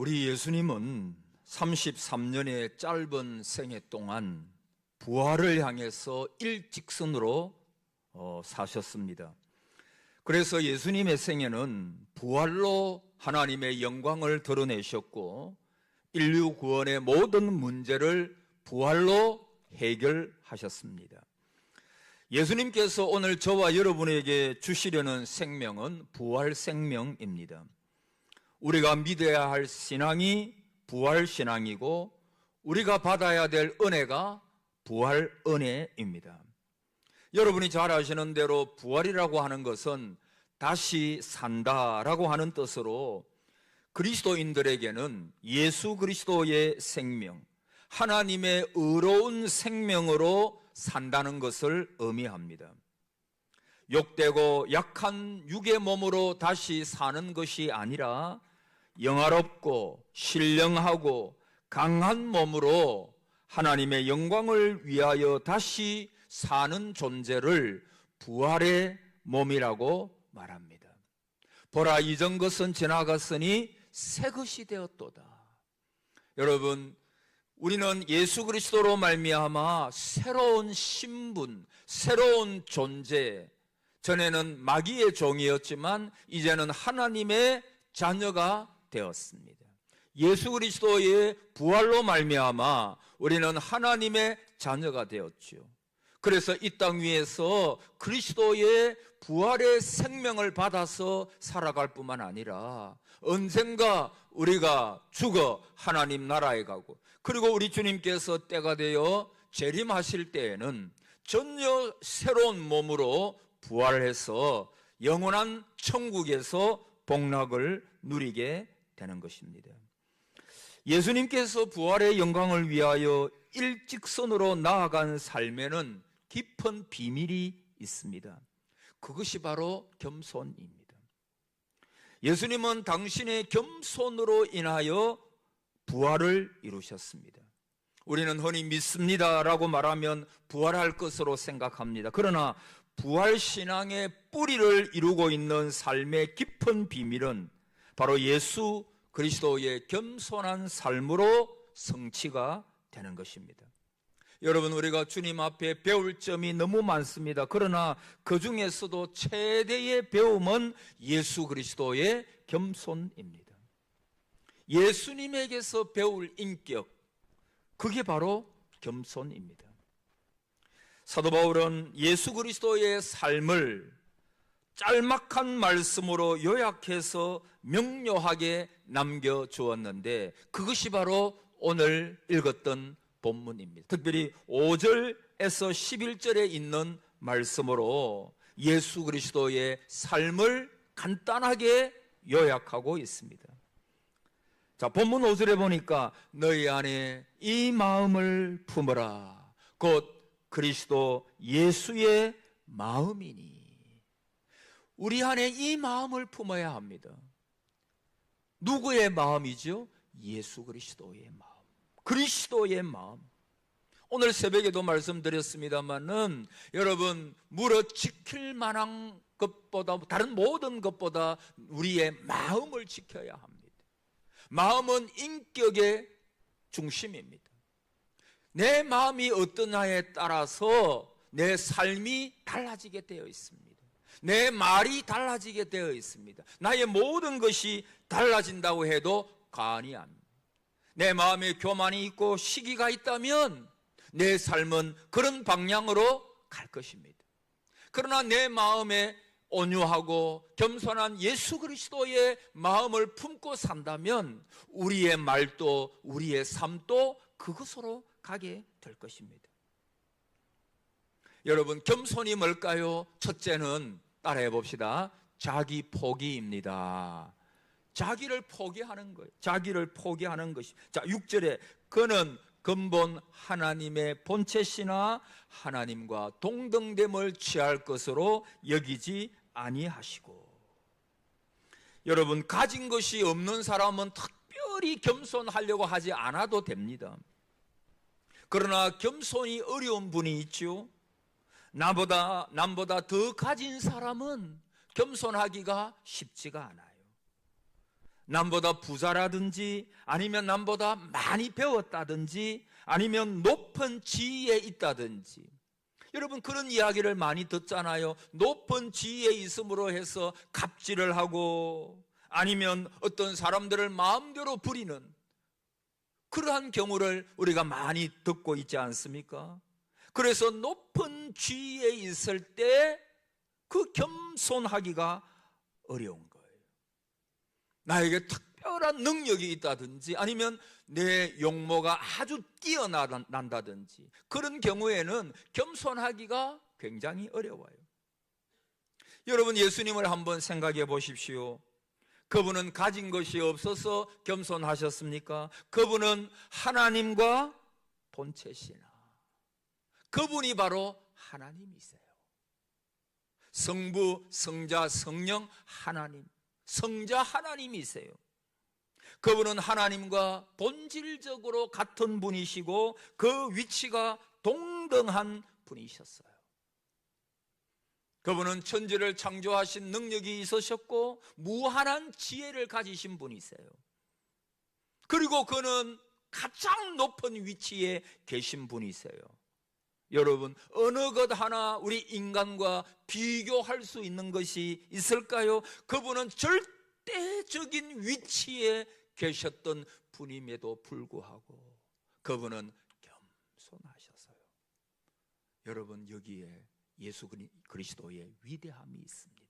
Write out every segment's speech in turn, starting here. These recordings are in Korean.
우리 예수님은 33년의 짧은 생애 동안 부활을 향해서 일직선으로 사셨습니다. 그래서 예수님의 생애는 부활로 하나님의 영광을 드러내셨고 인류 구원의 모든 문제를 부활로 해결하셨습니다. 예수님께서 오늘 저와 여러분에게 주시려는 생명은 부활 생명입니다. 우리가 믿어야 할 신앙이 부활 신앙이고 우리가 받아야 될 은혜가 부활 은혜입니다. 여러분이 잘 아시는 대로 부활이라고 하는 것은 다시 산다라고 하는 뜻으로 그리스도인들에게는 예수 그리스도의 생명, 하나님의 의로운 생명으로 산다는 것을 의미합니다. 욕되고 약한 육의 몸으로 다시 사는 것이 아니라 영화롭고 신령하고 강한 몸으로 하나님의 영광을 위하여 다시 사는 존재를 부활의 몸이라고 말합니다. 보라, 이전 것은 지나갔으니 새 것이 되었도다. 여러분, 우리는 예수 그리스도로 말미암아 새로운 신분, 새로운 존재, 전에는 마귀의 종이었지만 이제는 하나님의 자녀가 되었습니다. 예수 그리스도의 부활로 말미암아 우리는 하나님의 자녀가 되었죠. 그래서 이 땅 위에서 그리스도의 부활의 생명을 받아서 살아갈 뿐만 아니라 언젠가 우리가 죽어 하나님 나라에 가고, 그리고 우리 주님께서 때가 되어 재림하실 때에는 전혀 새로운 몸으로 부활해서 영원한 천국에서 복락을 누리게 되는 것입니다. 예수님께서 부활의 영광을 위하여 일직선으로 나아간 삶에는 깊은 비밀이 있습니다. 그것이 바로 겸손입니다. 예수님은 당신의 겸손으로 인하여 부활을 이루셨습니다. 우리는 흔히 믿습니다라고 말하면 부활할 것으로 생각합니다. 그러나 부활신앙의 뿌리를 이루고 있는 삶의 깊은 비밀은 바로 예수 그리스도의 겸손한 삶으로 성취가 되는 것입니다. 여러분, 우리가 주님 앞에 배울 점이 너무 많습니다. 그러나 그 중에서도 최대의 배움은 예수 그리스도의 겸손입니다. 예수님에게서 배울 인격, 그게 바로 겸손입니다. 사도 바울은 예수 그리스도의 삶을 짤막한 말씀으로 요약해서 명료하게 남겨주었는데 그것이 바로 오늘 읽었던 본문입니다. 특별히 5절에서 11절에 있는 말씀으로 예수 그리스도의 삶을 간단하게 요약하고 있습니다. 자, 본문 5절에 보니까 너희 안에 이 마음을 품어라. 곧 그리스도 예수의 마음이니. 우리 안에 이 마음을 품어야 합니다. 누구의 마음이죠? 예수 그리스도의 마음, 그리스도의 마음. 오늘 새벽에도 말씀드렸습니다마는 여러분, 물어 지킬 만한 것보다, 다른 모든 것보다 우리의 마음을 지켜야 합니다. 마음은 인격의 중심입니다. 내 마음이 어떠냐에 따라서 내 삶이 달라지게 되어 있습니다. 내 말이 달라지게 되어 있습니다. 나의 모든 것이 달라진다고 해도 과언이 아닙니다. 내 마음에 교만이 있고 시기가 있다면 내 삶은 그런 방향으로 갈 것입니다. 그러나 내 마음에 온유하고 겸손한 예수 그리스도의 마음을 품고 산다면 우리의 말도 우리의 삶도 그것으로 가게 될 것입니다. 여러분, 겸손이 뭘까요? 첫째는 따라해 봅시다. 자기 포기입니다. 자기를 포기하는 거예요. 자기를 포기하는 것이. 자, 6절에 그는 근본 하나님의 본체시나 하나님과 동등됨을 취할 것으로 여기지 아니하시고. 여러분, 가진 것이 없는 사람은 특별히 겸손하려고 하지 않아도 됩니다. 그러나 겸손이 어려운 분이 있죠. 남보다 더 가진 사람은 겸손하기가 쉽지가 않아요. 남보다 부자라든지 아니면 남보다 많이 배웠다든지 아니면 높은 지위에 있다든지, 여러분 그런 이야기를 많이 듣잖아요. 높은 지위에 있음으로 해서 갑질을 하고 아니면 어떤 사람들을 마음대로 부리는 그러한 경우를 우리가 많이 듣고 있지 않습니까? 그래서 높은 지위에 있을 때 그 겸손하기가 어려운 거예요. 나에게 특별한 능력이 있다든지 아니면 내 용모가 아주 뛰어난다든지 그런 경우에는 겸손하기가 굉장히 어려워요. 여러분 예수님을 한번 생각해 보십시오. 그분은 가진 것이 없어서 겸손하셨습니까? 그분은 하나님과 본체시나 그분이 바로 하나님이세요. 성부, 성자, 성령 하나님, 성자 하나님이세요. 그분은 하나님과 본질적으로 같은 분이시고 그 위치가 동등한 분이셨어요. 그분은 천지를 창조하신 능력이 있으셨고 무한한 지혜를 가지신 분이세요. 그리고 그는 가장 높은 위치에 계신 분이세요. 여러분 어느 것 하나 우리 인간과 비교할 수 있는 것이 있을까요? 그분은 절대적인 위치에 계셨던 분임에도 불구하고 그분은 겸손하셨어요. 여러분 여기에 예수 그리스도의 위대함이 있습니다.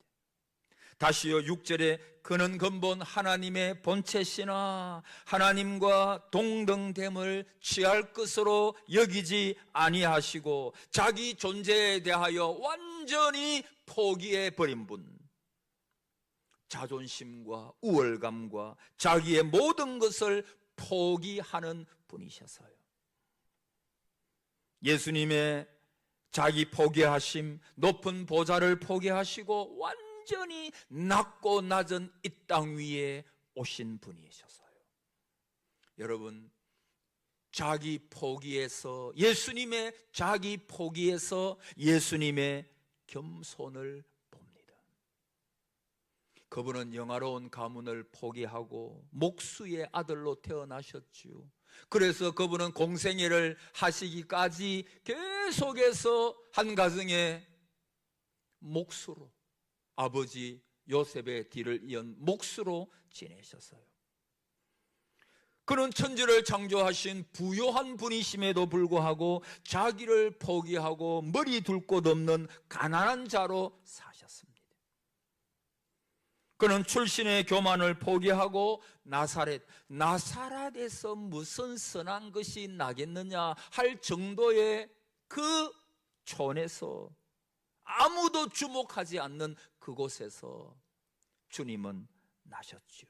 다시요 6절에 그는 근본 하나님의 본체시나 하나님과 동등됨을 취할 것으로 여기지 아니하시고 자기 존재에 대하여 완전히 포기해 버린 분, 자존심과 우월감과 자기의 모든 것을 포기하는 분이셔서요. 예수님의 자기 포기하심, 높은 보좌를 포기하시고 완전히 낮고 낮은 이 땅 위에 오신 분이셔서요. 여러분 자기 포기에서 예수님의 자기 포기에서 예수님의 겸손을 봅니다. 그분은 영화로운 가문을 포기하고 목수의 아들로 태어나셨지요. 그래서 그분은 공생애를 하시기까지 계속해서 한 가정의 목수로, 아버지 요셉의 뒤를 이은 목수로 지내셨어요. 그는 천지를 창조하신 부요한 분이심에도 불구하고 자기를 포기하고 머리 둘 곳 없는 가난한 자로 사셨습니다. 그는 출신의 교만을 포기하고 나사렛에서 무슨 선한 것이 나겠느냐 할 정도의 그 촌에서 아무도 주목하지 않는 그곳에서 주님은 나셨지요.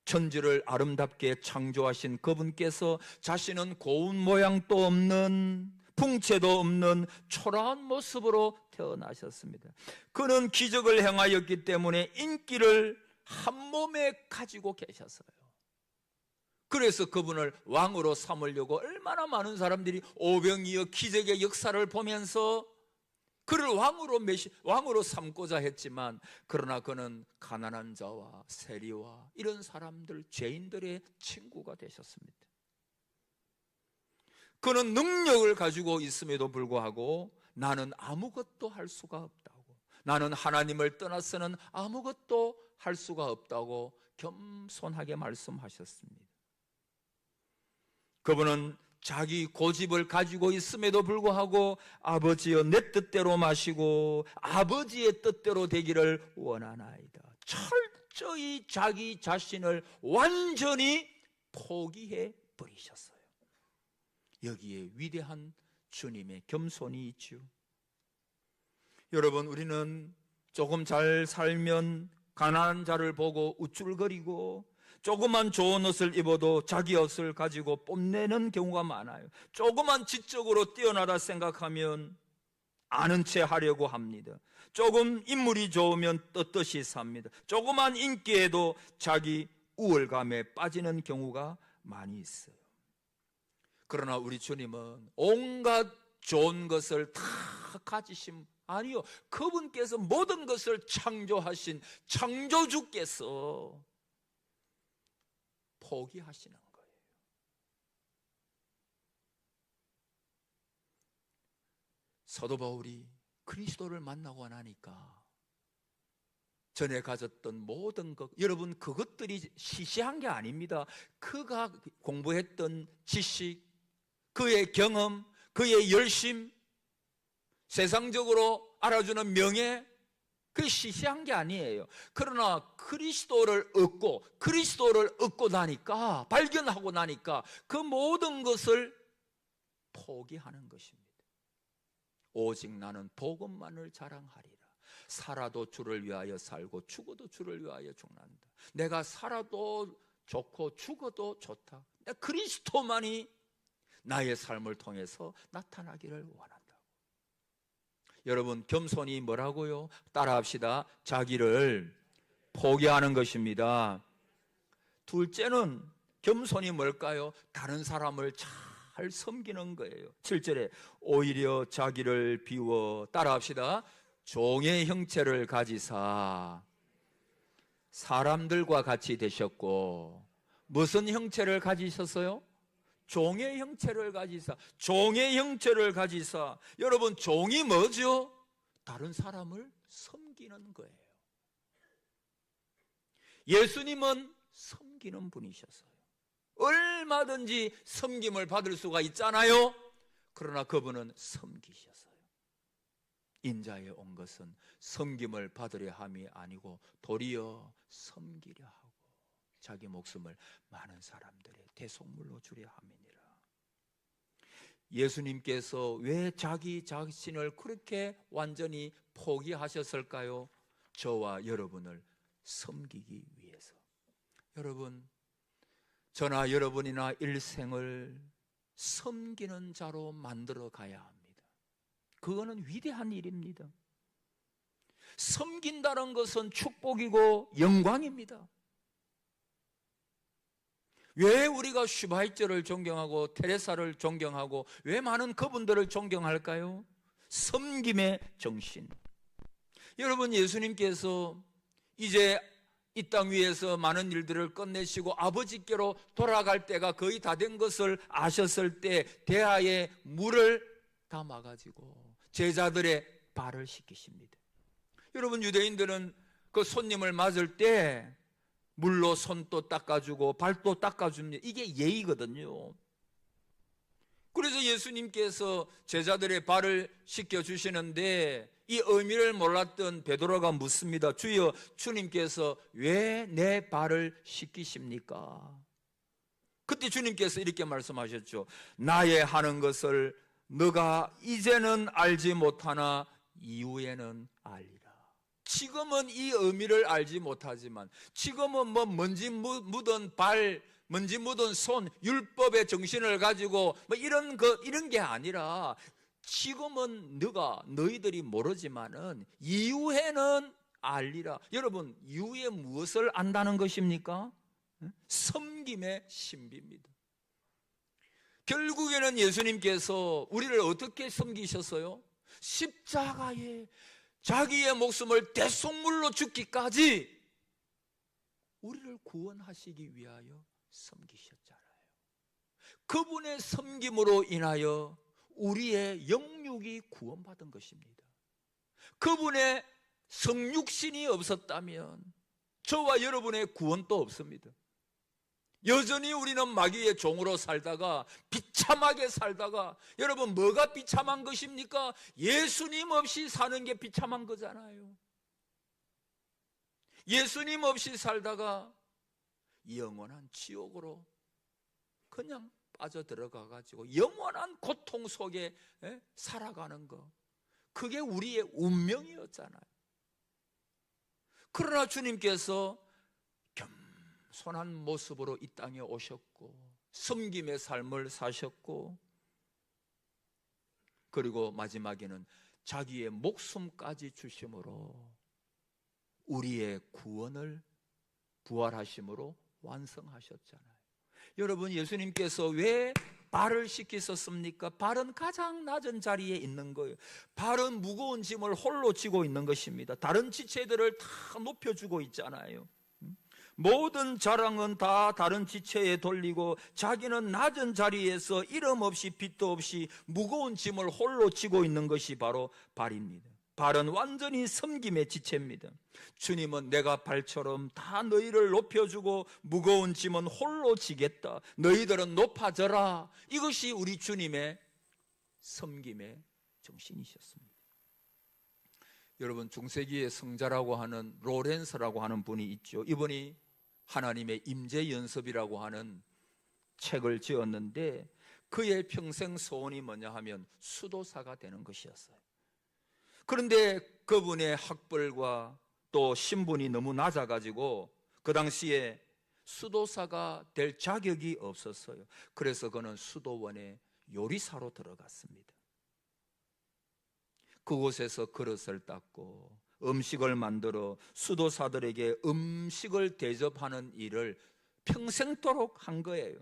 천지를 아름답게 창조하신 그분께서 자신은 고운 모양도 없는 풍채도 없는 초라한 모습으로 태어나셨습니다. 그는 기적을 행하였기 때문에 인기를 한 몸에 가지고 계셨어요. 그래서 그분을 왕으로 삼으려고 얼마나 많은 사람들이 오병이어 기적의 역사를 보면서 그를 왕으로 삼고자 했지만, 그러나 그는 가난한 자와 세리와 이런 사람들, 죄인들의 친구가 되셨습니다. 그는 능력을 가지고 있음에도 불구하고 나는 아무것도 할 수가 없다고, 나는 하나님을 떠나서는 아무것도 할 수가 없다고 겸손하게 말씀하셨습니다. 그분은 자기 고집을 가지고 있음에도 불구하고 아버지여 내 뜻대로 마시고 아버지의 뜻대로 되기를 원하나이다, 철저히 자기 자신을 완전히 포기해 버리셨어요. 여기에 위대한 주님의 겸손이 있죠. 여러분, 우리는 조금 잘 살면 가난한 자를 보고 우쭐거리고 조그만 좋은 옷을 입어도 자기 옷을 가지고 뽐내는 경우가 많아요. 조그만 지적으로 뛰어나다 생각하면 아는 체 하려고 합니다. 조금 인물이 좋으면 떳떳이 삽니다. 조그만 인기에도 자기 우월감에 빠지는 경우가 많이 있어요. 그러나 우리 주님은 온갖 좋은 것을 다 가지신, 아니요, 그분께서 모든 것을 창조하신 창조주께서 포기하시는 거예요. 사도 바울이 그리스도를 만나고 나니까 전에 가졌던 모든 것, 여러분 그것들이 시시한 게 아닙니다. 그가 공부했던 지식, 그의 경험, 그의 열심, 세상적으로 알아주는 명예, 그게 시시한 게 아니에요. 그러나 그리스도를 얻고 나니까, 발견하고 나니까 그 모든 것을 포기하는 것입니다. 오직 나는 복음만을 자랑하리라. 살아도 주를 위하여 살고 죽어도 주를 위하여 죽는다. 내가 살아도 좋고 죽어도 좋다. 그리스도만이 나의 삶을 통해서 나타나기를 원한다고. 여러분, 겸손이 뭐라고요? 따라합시다. 자기를 포기하는 것입니다. 둘째는 겸손이 뭘까요? 다른 사람을 잘 섬기는 거예요. 7절에 오히려 자기를 비워, 따라합시다. 종의 형체를 가지사 사람들과 같이 되셨고, 무슨 형체를 가지셨어요? 종의 형체를 가지사. 종의 형체를 가지사. 여러분, 종이 뭐죠? 다른 사람을 섬기는 거예요. 예수님은 섬기는 분이셨어요. 얼마든지 섬김을 받을 수가 있잖아요. 그러나 그분은 섬기셨어요. 인자에 온 것은 섬김을 받으려 함이 아니고 도리어 섬기려 하고 자기 목숨을 많은 사람들의 대속물로 주려 함이니라. 예수님께서 왜 자기 자신을 그렇게 완전히 포기하셨을까요? 저와 여러분을 섬기기 위해서. 여러분, 저나 여러분이나 일생을 섬기는 자로 만들어 가야 합니다. 그거는 위대한 일입니다. 섬긴다는 것은 축복이고 영광입니다. 왜 우리가 슈바이처를 존경하고 테레사를 존경하고 왜 많은 그분들을 존경할까요? 섬김의 정신. 여러분, 예수님께서 이제 이 땅 위에서 많은 일들을 끝내시고 아버지께로 돌아갈 때가 거의 다 된 것을 아셨을 때 대하에 물을 담아가지고 제자들의 발을 씻기십니다. 여러분, 유대인들은 그 손님을 맞을 때 물로 손도 닦아주고 발도 닦아줍니다. 이게 예의거든요. 그래서 예수님께서 제자들의 발을 씻겨주시는데 이 의미를 몰랐던 베드로가 묻습니다. 주여, 주님께서 왜 내 발을 씻기십니까? 그때 주님께서 이렇게 말씀하셨죠. 나의 하는 것을 너가 이제는 알지 못하나 이후에는 알리라. 지금은 이 의미를 알지 못하지만, 지금은 뭐 먼지 묻은 발, 먼지 묻은 손, 율법의 정신을 가지고 뭐 이런 게 아니라 지금은 너희들이 모르지만은 이후에는 알리라. 여러분, 이후에 무엇을 안다는 것입니까? 섬김의 신비입니다. 결국에는 예수님께서 우리를 어떻게 섬기셨어요? 십자가에 자기의 목숨을 대속물로 죽기까지 우리를 구원하시기 위하여 섬기셨잖아요. 그분의 섬김으로 인하여 우리의 영육이 구원받은 것입니다. 그분의 성육신이 없었다면 저와 여러분의 구원도 없습니다. 여전히 우리는 마귀의 종으로 살다가, 비참하게 살다가, 여러분, 뭐가 비참한 것입니까? 예수님 없이 사는 게 비참한 거잖아요. 예수님 없이 살다가 영원한 지옥으로 그냥 빠져들어가가지고 영원한 고통 속에 살아가는 거, 그게 우리의 운명이었잖아요. 그러나 주님께서 겸손한 모습으로 이 땅에 오셨고 섬김의 삶을 사셨고, 그리고 마지막에는 자기의 목숨까지 주심으로 우리의 구원을 부활하심으로 완성하셨잖아요. 여러분, 예수님께서 왜 발을 씻기셨습니까? 발은 가장 낮은 자리에 있는 거예요. 발은 무거운 짐을 홀로 지고 있는 것입니다. 다른 지체들을 다 높여주고 있잖아요. 모든 자랑은 다 다른 지체에 돌리고 자기는 낮은 자리에서 이름 없이 빚도 없이 무거운 짐을 홀로 지고 있는 것이 바로 발입니다. 발은 완전히 섬김의 지체입니다. 주님은 내가 발처럼 다 너희를 높여주고 무거운 짐은 홀로 지겠다. 너희들은 높아져라. 이것이 우리 주님의 섬김의 정신이셨습니다. 여러분, 중세기의 성자라고 하는 로렌스라고 하는 분이 있죠. 이분이 하나님의 임재 연습이라고 하는 책을 지었는데 그의 평생 소원이 뭐냐 하면 수도사가 되는 것이었어요. 그런데 그분의 학벌과 또 신분이 너무 낮아가지고 그 당시에 수도사가 될 자격이 없었어요. 그래서 그는 수도원에 요리사로 들어갔습니다. 그곳에서 그릇을 닦고 음식을 만들어 수도사들에게 음식을 대접하는 일을 평생도록 한 거예요.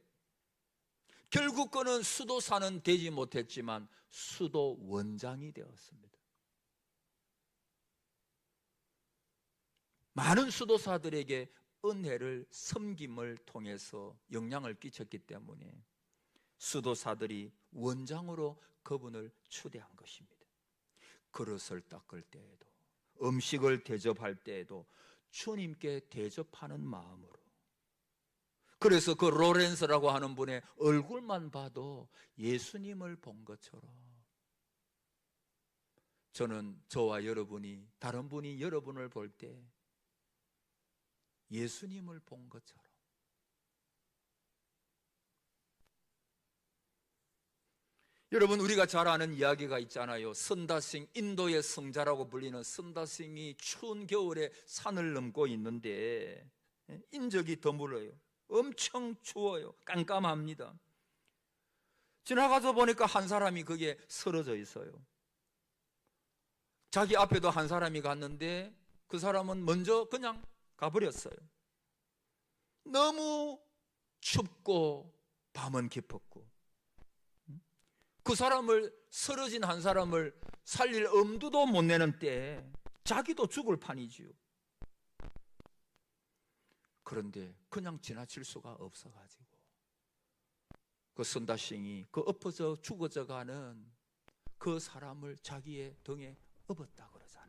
결국 그는 수도사는 되지 못했지만 수도원장이 되었습니다. 많은 수도사들에게 은혜를, 섬김을 통해서 영향을 끼쳤기 때문에 수도사들이 원장으로 그분을 추대한 것입니다. 그릇을 닦을 때에도, 음식을 대접할 때에도 주님께 대접하는 마음으로. 그래서 그 로렌스라고 하는 분의 얼굴만 봐도 예수님을 본 것처럼, 저는 저와 여러분이, 다른 분이 여러분을 볼 때 예수님을 본 것처럼, 여러분, 우리가 잘 아는 이야기가 있잖아요. 선다싱, 인도의 성자라고 불리는 선다싱이 추운 겨울에 산을 넘고 있는데 인적이 드물어요. 엄청 추워요. 깜깜합니다. 지나가서 보니까 한 사람이 거기에 쓰러져 있어요. 자기 앞에도 한 사람이 갔는데 그 사람은 먼저 그냥 가버렸어요. 너무 춥고 밤은 깊었고, 그 사람을, 쓰러진 한 사람을 살릴 엄두도 못 내는 때에 자기도 죽을 판이지요. 그런데 그냥 지나칠 수가 없어가지고 그 선다싱이 그 엎어져 죽어져 가는 그 사람을 자기의 등에 업었다 그러잖아요.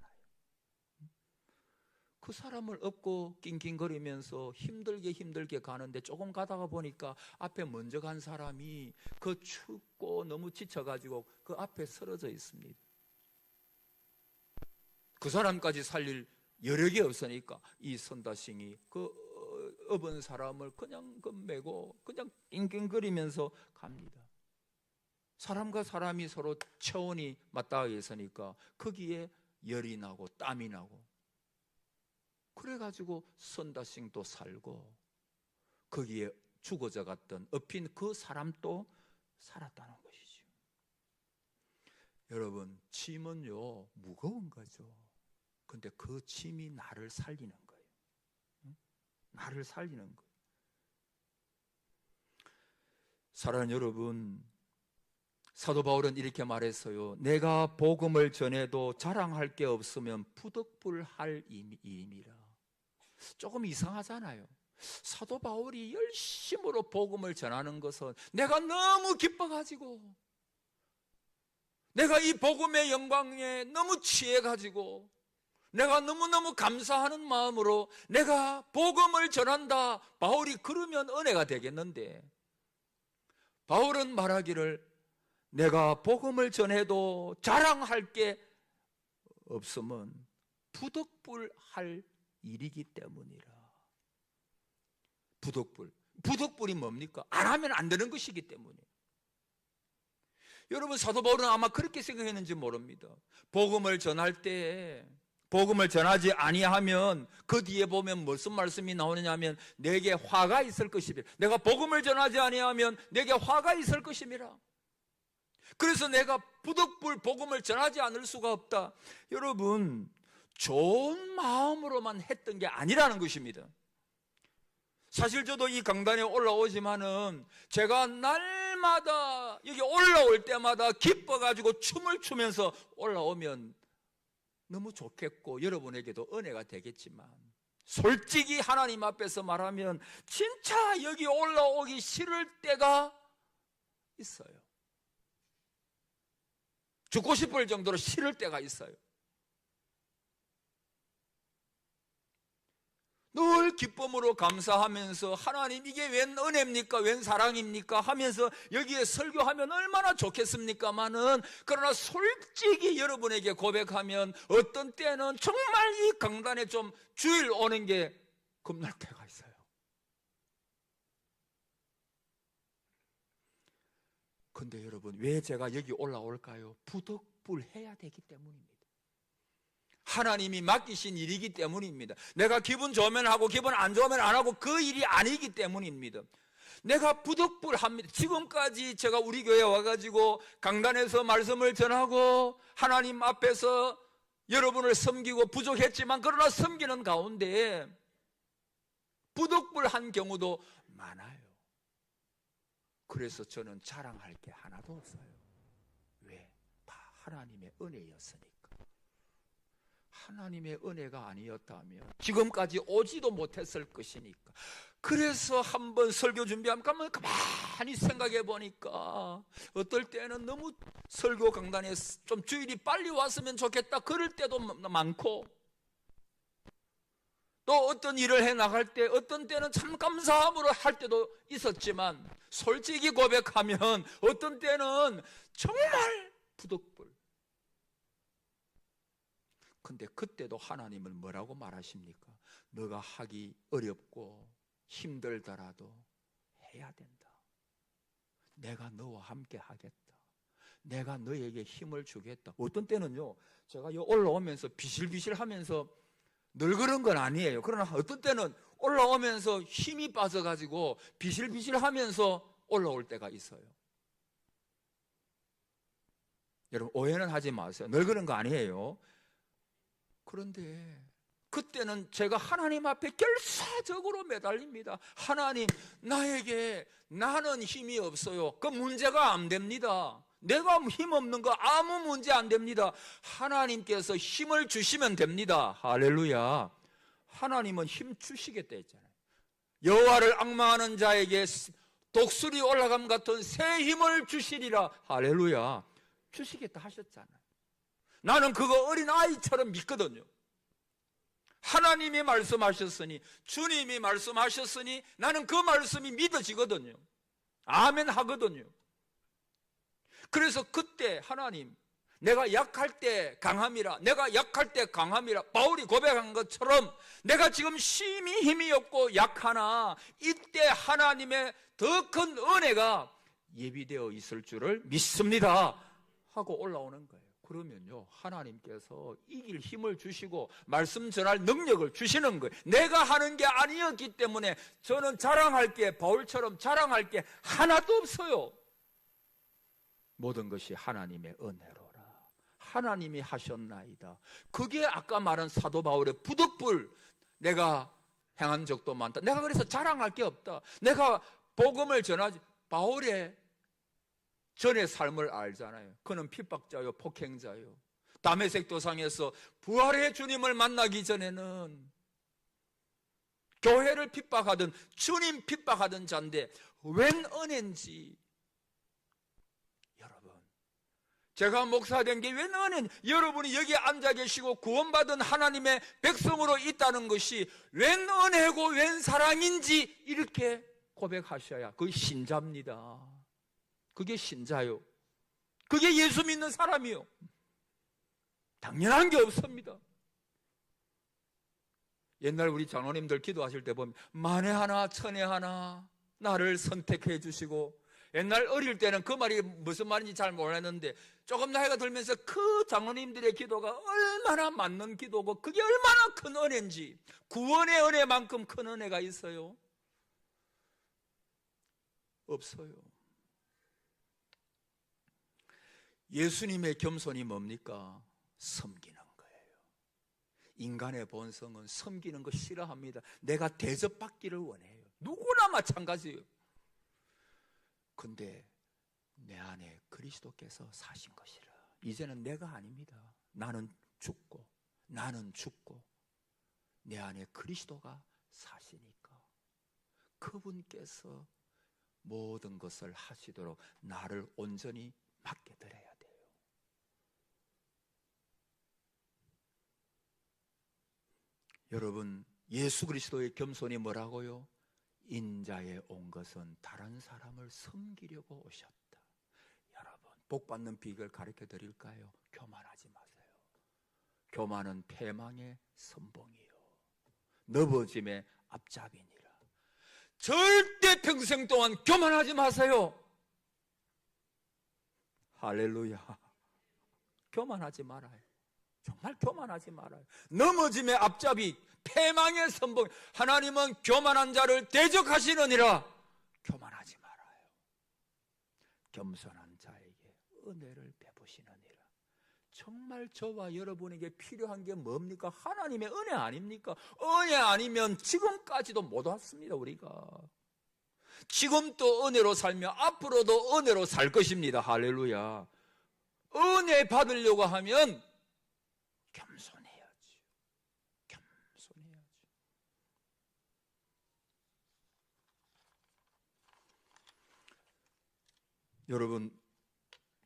그 사람을 업고 낑낑거리면서 힘들게 가는데 조금 가다가 보니까 앞에 먼저 간 사람이 그 춥고 너무 지쳐가지고 그 앞에 쓰러져 있습니다. 그 사람까지 살릴 여력이 없으니까 이 선다싱이 그 업은 사람을 그냥 메고 그냥 낑낑거리면서 갑니다. 사람과 사람이 서로 체온이 맞닿아 있으니까 거기에 열이 나고 땀이 나고, 그래가지고 선다싱도 살고 거기에 죽어져 갔던 엎인 그 사람도 살았다는 것이죠. 여러분, 짐은요 무거운 거죠. 근데 그 짐이 나를 살리는 거예요. 나를 살리는 거예요. 사랑하는 여러분, 사도 바울은 이렇게 말했어요. 내가 복음을 전해도 자랑할 게 없으면 부득불할 일임이라. 조금 이상하잖아요. 사도 바울이 열심으로 복음을 전하는 것은 내가 너무 기뻐가지고, 내가 이 복음의 영광에 너무 취해가지고, 내가 너무너무 감사하는 마음으로 내가 복음을 전한다. 바울이 그러면 은혜가 되겠는데, 바울은 말하기를 내가 복음을 전해도 자랑할 게 없으면 부득불할 일이기 때문이라. 부득불이 뭡니까? 안 하면 안 되는 것이기 때문에. 여러분, 사도 바울은 아마 그렇게 생각했는지 모릅니다. 복음을 전할 때, 복음을 전하지 아니하면 그 뒤에 보면 무슨 말씀이 나오느냐 하면 내게 화가 있을 것이라. 내가 복음을 전하지 아니하면 내게 화가 있을 것임이라. 그래서 내가 부득불 복음을 전하지 않을 수가 없다. 여러분, 좋은 마음으로만 했던 게 아니라는 것입니다. 사실 저도 이 강단에 올라오지만은 제가 날마다 여기 올라올 때마다 기뻐가지고 춤을 추면서 올라오면 너무 좋겠고 여러분에게도 은혜가 되겠지만, 솔직히 하나님 앞에서 말하면 진짜 여기 올라오기 싫을 때가 있어요. 죽고 싶을 정도로 싫을 때가 있어요. 늘 기쁨으로 감사하면서 하나님 이게 웬 은혜입니까? 웬 사랑입니까? 하면서 여기에 설교하면 얼마나 좋겠습니까마는, 그러나 솔직히 여러분에게 고백하면 어떤 때는 정말 이 강단에 좀 주일 오는 게 겁날 때가 있어요. 근데 여러분, 왜 제가 여기 올라올까요? 부득불해야 되기 때문입니다. 하나님이 맡기신 일이기 때문입니다. 내가 기분 좋으면 하고 기분 안 좋으면 안 하고 그 일이 아니기 때문입니다. 내가 부득불합니다. 지금까지 제가 우리 교회에 와가지고 강단에서 말씀을 전하고 하나님 앞에서 여러분을 섬기고 부족했지만 그러나 섬기는 가운데 부득불한 경우도 많아요. 그래서 저는 자랑할 게 하나도 없어요. 왜? 다 하나님의 은혜였으니까. 하나님의 은혜가 아니었다면 지금까지 오지도 못했을 것이니까. 그래서 한번 설교 준비하면 가만히 생각해 보니까 어떨 때는 너무 설교 강단에 좀 주일이 빨리 왔으면 좋겠다 그럴 때도 많고, 또 어떤 일을 해 나갈 때 어떤 때는 참 감사함으로 할 때도 있었지만, 솔직히 고백하면 어떤 때는 정말 부득불. 근데 그때도 하나님은 뭐라고 말하십니까? 너가 하기 어렵고 힘들더라도 해야 된다. 내가 너와 함께 하겠다. 내가 너에게 힘을 주겠다. 어떤 때는요, 제가 올라오면서 비실비실 하면서 늘 그런 건 아니에요. 그러나 어떤 때는 올라오면서 힘이 빠져가지고 비실비실 하면서 올라올 때가 있어요. 여러분, 오해는 하지 마세요. 늘 그런 거 아니에요. 그런데 그때는 제가 하나님 앞에 결사적으로 매달립니다. 하나님, 나는 힘이 없어요. 그 문제가 안 됩니다. 내가 힘 없는 거 아무 문제 안 됩니다. 하나님께서 힘을 주시면 됩니다. 할렐루야. 하나님은 힘 주시겠다 했잖아요. 여호와를 앙망하는 자에게 독수리 올라감 같은 새 힘을 주시리라. 할렐루야. 주시겠다 하셨잖아요. 나는 그거 어린아이처럼 믿거든요. 하나님이 말씀하셨으니, 주님이 말씀하셨으니 나는 그 말씀이 믿어지거든요. 아멘 하거든요. 그래서 그때 하나님, 내가 약할 때 강함이라, 내가 약할 때 강함이라 바울이 고백한 것처럼 내가 지금 심히 힘이 없고 약하나 이때 하나님의 더 큰 은혜가 예비되어 있을 줄을 믿습니다 하고 올라오는 거예요. 그러면요, 하나님께서 이길 힘을 주시고 말씀 전할 능력을 주시는 거예요. 내가 하는 게 아니었기 때문에 저는 자랑할 게, 바울처럼 자랑할 게 하나도 없어요. 모든 것이 하나님의 은혜로라. 하나님이 하셨나이다. 그게 아까 말한 사도 바울의 부득불, 내가 행한 적도 많다. 내가 그래서 자랑할 게 없다. 내가 복음을 전하지. 바울의 전의 삶을 알잖아요. 그는 핍박자요, 폭행자요. 다메섹 도상에서 부활의 주님을 만나기 전에는 교회를 핍박하던, 주님 핍박하던 자인데 웬 은혜인지. 여러분, 제가 목사된 게 웬 은혜인지, 여러분이 여기 앉아 계시고 구원받은 하나님의 백성으로 있다는 것이 웬 은혜고 웬 사랑인지 이렇게 고백하셔야 그게 신자입니다. 그게 신자요. 그게 예수 믿는 사람이요. 당연한 게 없습니다. 옛날 우리 장로님들 기도하실 때 보면 만에 하나 천에 하나 나를 선택해 주시고, 옛날 어릴 때는 그 말이 무슨 말인지 잘 몰랐는데 조금 나이가 들면서 그 장로님들의 기도가 얼마나 맞는 기도고 그게 얼마나 큰 은혜인지, 구원의 은혜만큼 큰 은혜가 있어요? 없어요. 예수님의 겸손이 뭡니까? 섬기는 거예요. 인간의 본성은 섬기는 거 싫어합니다. 내가 대접받기를 원해요. 누구나 마찬가지예요. 근데 내 안에 그리스도께서 사신 것이라. 이제는 내가 아닙니다. 나는 죽고 내 안에 그리스도가 사시니까 그분께서 모든 것을 하시도록 나를 온전히 맡겨드려야 돼요. 여러분, 예수 그리스도의 겸손이 뭐라고요? 인자에 온 것은 다른 사람을 섬기려고 오셨다. 여러분, 복받는 비결 가르쳐 드릴까요? 교만하지 마세요. 교만은 패망의 선봉이요, 넘어짐의 앞잡이니라. 절대 평생 동안 교만하지 마세요. 할렐루야. 교만하지 말아요. 정말 교만하지 말아요. 넘어짐의 앞잡이, 패망의 선봉. 하나님은 교만한 자를 대적하시느니라. 교만하지 말아요. 겸손한 자에게 은혜를 베푸시느니라. 정말 저와 여러분에게 필요한 게 뭡니까? 하나님의 은혜 아닙니까? 은혜 아니면 지금까지도 못 왔습니다. 우리가 지금도 은혜로 살며 앞으로도 은혜로 살 것입니다. 할렐루야. 은혜 받으려고 하면 겸손해야지. 겸손해야지. 여러분,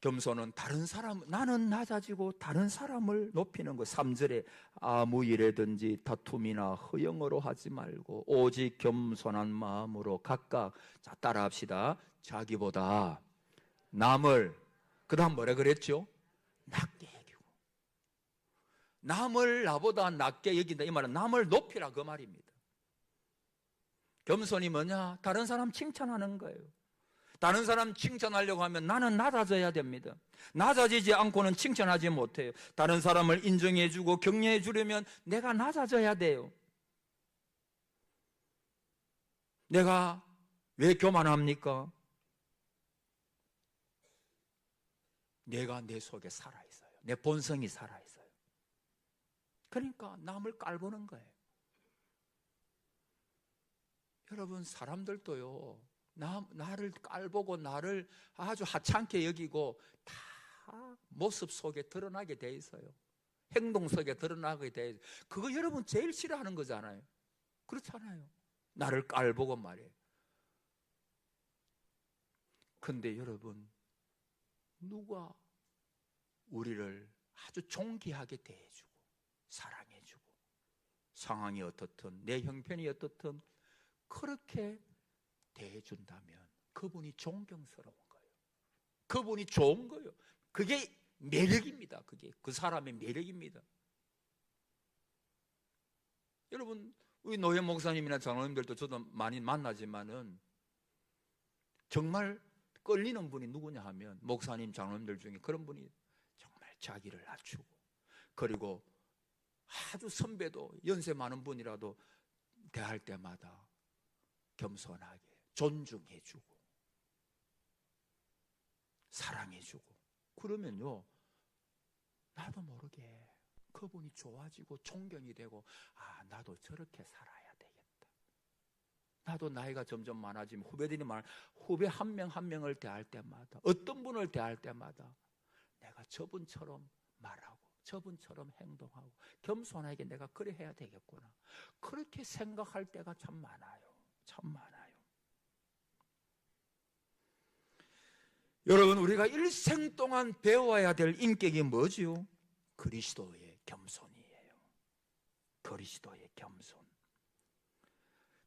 겸손은 다른 사람, 나는 낮아지고 다른 사람을 높이는 것. 3절에 아무 일에든지 다툼이나 허영으로 하지 말고 오직 겸손한 마음으로 각각, 자 따라합시다. 자기보다 남을, 그 다음 뭐라 그랬죠? 낮게 여기고. 남을 나보다 낮게 여긴다, 이 말은 남을 높이라 그 말입니다. 겸손이 뭐냐? 다른 사람 칭찬하는 거예요. 다른 사람 칭찬하려고 하면 나는 낮아져야 됩니다. 낮아지지 않고는 칭찬하지 못해요. 다른 사람을 인정해주고 격려해주려면 내가 낮아져야 돼요. 내가 왜 교만합니까? 내가 내 속에 살아있어요. 내 본성이 살아있어요. 그러니까 남을 깔보는 거예요. 여러분, 사람들도요, 나를 깔보고 나를 아주 하찮게 여기고 다 모습 속에 드러나게 돼 있어요. 행동 속에 드러나게 돼 있어요. 그거 여러분 제일 싫어하는 거잖아요. 그렇잖아요. 나를 깔보고 말이에요. 근데 여러분, 누가 우리를 아주 존귀하게 대해주고 사랑해주고 상황이 어떻든 내 형편이 어떻든 그렇게 대해준다면 그분이 존경스러운 거예요. 그분이 좋은 거예요. 그게 매력입니다. 그게 그 사람의 매력입니다. 여러분, 우리 노회 목사님이나 장로님들도 저도 많이 만나지만은 정말 끌리는 분이 누구냐 하면 목사님, 장로님들 중에 그런 분이 정말 자기를 낮추고, 그리고 아주 선배도 연세 많은 분이라도 대할 때마다 겸손하게 존중해주고 사랑해주고, 그러면요 나도 모르게 그분이 좋아지고 존경이 되고, 아 나도 저렇게 살아야 되겠다. 나도 나이가 점점 많아지면 후배들이 후배 한 명 한 명을 대할 때마다, 어떤 분을 대할 때마다 내가 저분처럼 말하고 저분처럼 행동하고 겸손하게 내가 그래 해야 되겠구나, 그렇게 생각할 때가 참 많아요. 참 많아요. 여러분, 우리가 일생 동안 배워야 될 인격이 뭐지요? 그리스도의 겸손이에요. 그리스도의 겸손.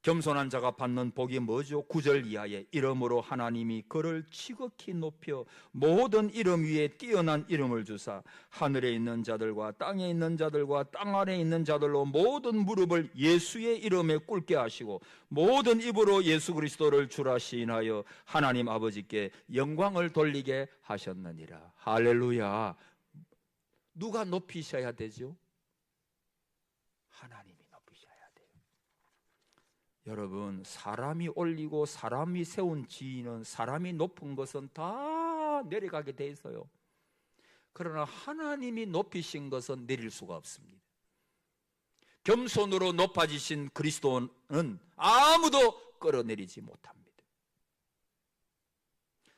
겸손한 자가 받는 복이 뭐죠? 9절 이하에 이름으로 하나님이 그를 지극히 높여 모든 이름 위에 뛰어난 이름을 주사 하늘에 있는 자들과 땅에 있는 자들과 땅 아래에 있는 자들로 모든 무릎을 예수의 이름에 꿇게 하시고 모든 입으로 예수 그리스도를 주라 시인하여 하나님 아버지께 영광을 돌리게 하셨느니라. 할렐루야. 누가 높이셔야 되죠? 하나님이 높이셔야 돼요. 여러분, 사람이 올리고 사람이 세운 지위는, 사람이 높은 것은 다 내려가게 돼 있어요. 그러나 하나님이 높이신 것은 내릴 수가 없습니다. 겸손으로 높아지신 그리스도는 아무도 끌어내리지 못합니다.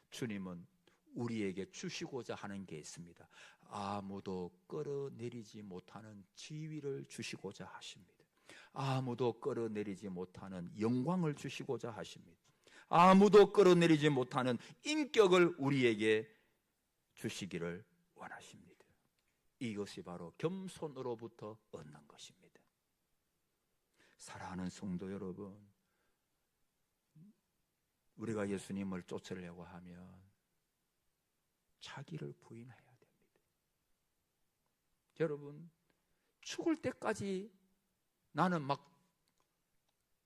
주님은 우리에게 주시고자 하는 게 있습니다. 아무도 끌어내리지 못하는 지위를 주시고자 하십니다. 아무도 끌어내리지 못하는 영광을 주시고자 하십니다. 아무도 끌어내리지 못하는 인격을 우리에게 주시기를 원하십니다. 이것이 바로 겸손으로부터 얻는 것입니다. 사랑하는 성도 여러분, 우리가 예수님을 쫓으려고 하면 자기를 부인해야 됩니다. 여러분, 죽을 때까지 나는 막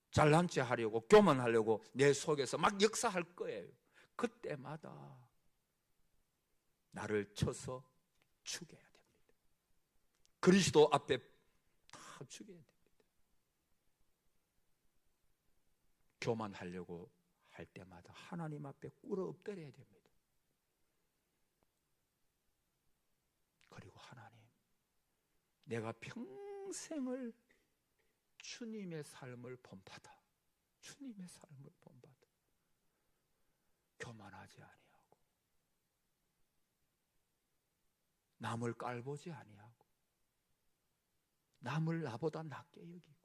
잘난 체 하려고, 교만하려고 내 속에서 막 역사할 거예요. 그때마다 나를 쳐서 죽여야 됩니다. 그리스도 앞에 다 죽여야 됩니다. 교만하려고 할 때마다 하나님 앞에 꿇어 엎드려야 됩니다. 그리고 하나님, 내가 평생을 주님의 삶을 본받아, 주님의 삶을 본받아 교만하지 아니하고 남을 깔보지 아니하고 남을 나보다 낮게 여기고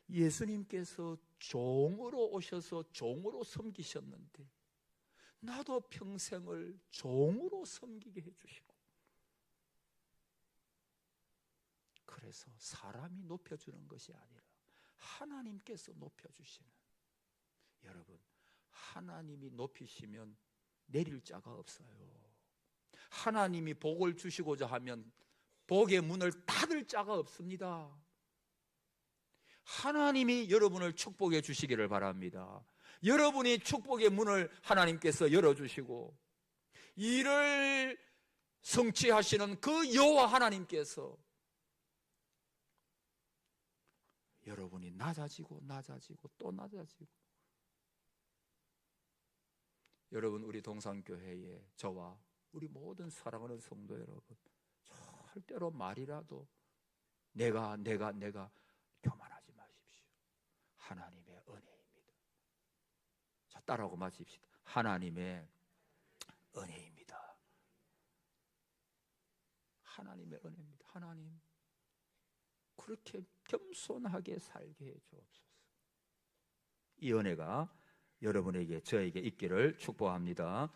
예수님께서 종으로 오셔서 종으로 섬기셨는데 나도 평생을 종으로 섬기게 해주시고, 그래서 사람이 높여주는 것이 아니라 하나님께서 높여주시는, 여러분, 하나님이 높이시면 내릴 자가 없어요. 하나님이 복을 주시고자 하면 복의 문을 닫을 자가 없습니다. 하나님이 여러분을 축복해 주시기를 바랍니다. 여러분이 축복의 문을 하나님께서 열어주시고 이를 성취하시는 그 여호와 하나님께서 여러분이 낮아지고 또 낮아지고, 여러분, 우리 동산교회에 저와 우리 모든 사랑하는 성도 여러분, 절대로 말이라도 내가 교만하지 마십시오. 하나님의 은혜입니다. 자, 따라하고 마십시다. 하나님의 은혜입니다. 하나님의 은혜입니다. 하나님, 그렇게 겸손하게 살게 해 주옵소서. 이 은혜가 여러분에게, 저에게 있기를 축복합니다.